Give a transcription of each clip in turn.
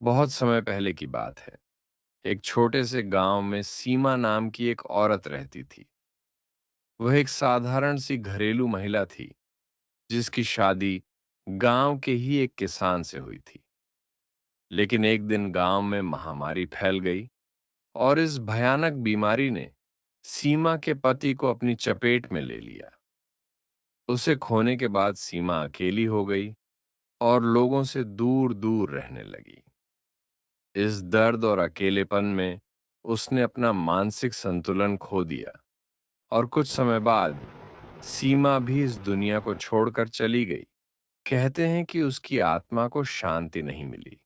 बहुत समय पहले की बात है। एक छोटे से गांव में सीमा नाम की एक औरत रहती थी। वह एक साधारण सी घरेलू महिला थी, जिसकी शादी गांव के ही एक किसान से हुई थी। लेकिन एक दिन गांव में महामारी फैल गई और इस भयानक बीमारी ने सीमा के पति को अपनी चपेट में ले लिया। उसे खोने के बाद सीमा अकेली हो गई और लोगों से दूर दूर रहने लगी। इस दर्द और अकेलेपन में उसने अपना मानसिक संतुलन खो दिया और कुछ समय बाद सीमा भी इस दुनिया को छोड़कर चली गई। कहते हैं कि उसकी आत्मा को शांति नहीं मिली।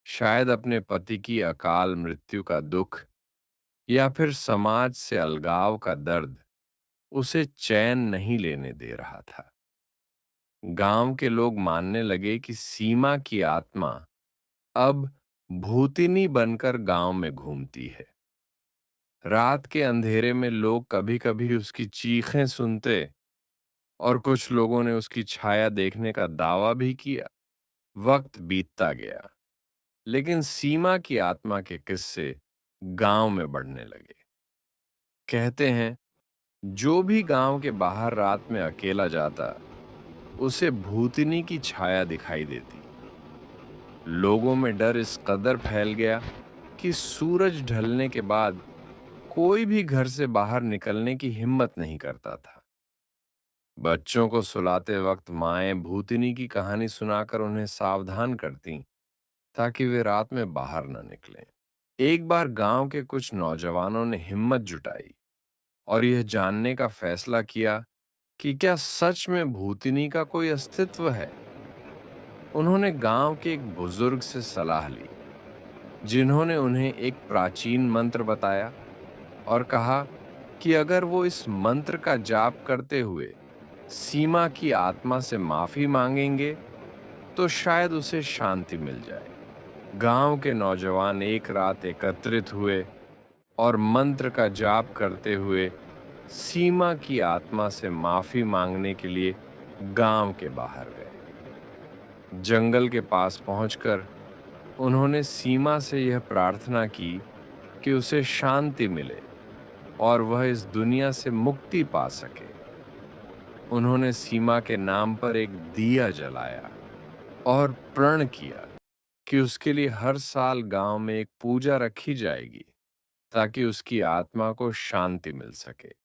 शायद अपने पति की अकाल मृत्यु का दुख या फिर समाज से अलगाव का दर्द उसे चैन नहीं लेने दे रहा था। गांव के लोग मानने लगे कि सीमा की आत्मा अब भूतिनी बनकर गांव में घूमती है। रात के अंधेरे में लोग कभी-कभी उसकी चीखें सुनते और कुछ लोगों ने उसकी छाया देखने का दावा भी किया। वक्त बीतता गया, लेकिन सीमा की आत्मा के किस्से गांव में बढ़ने लगे। कहते हैं, जो भी गांव के बाहर रात में अकेला जाता, उसे भूतनी की छाया दिखाई देती। लोगों में डर इस कदर फैल गया कि सूरज ढलने के बाद कोई भी घर से बाहर निकलने की हिम्मत नहीं करता था। बच्चों को सुलाते वक्त माएं भूतिनी की कहानी सुनाकर उन्हें सावधान करती, ताकि वे रात में बाहर न निकलें। एक बार गांव के कुछ नौजवानों ने हिम्मत जुटाई और यह जानने का फैसला किया कि क्या सच में भूतिनी का कोई अस्तित्व है। उन्होंने गांव के एक बुजुर्ग से सलाह ली, जिन्होंने उन्हें एक प्राचीन मंत्र बताया और कहा कि अगर वो इस मंत्र का जाप करते हुए सीमा की आत्मा से माफी मांगेंगे, तो शायद उसे शांति मिल जाए। गांव के नौजवान एक रात एकत्रित हुए और मंत्र का जाप करते हुए सीमा की आत्मा से माफी मांगने के लिए गांव के बाहर गए। जंगल के पास पहुंचकर उन्होंने सीमा से यह प्रार्थना की कि उसे शांति मिले और वह इस दुनिया से मुक्ति पा सके। उन्होंने सीमा के नाम पर एक दिया जलाया और प्रण किया कि उसके लिए हर साल गांव में एक पूजा रखी जाएगी, ताकि उसकी आत्मा को शांति मिल सके।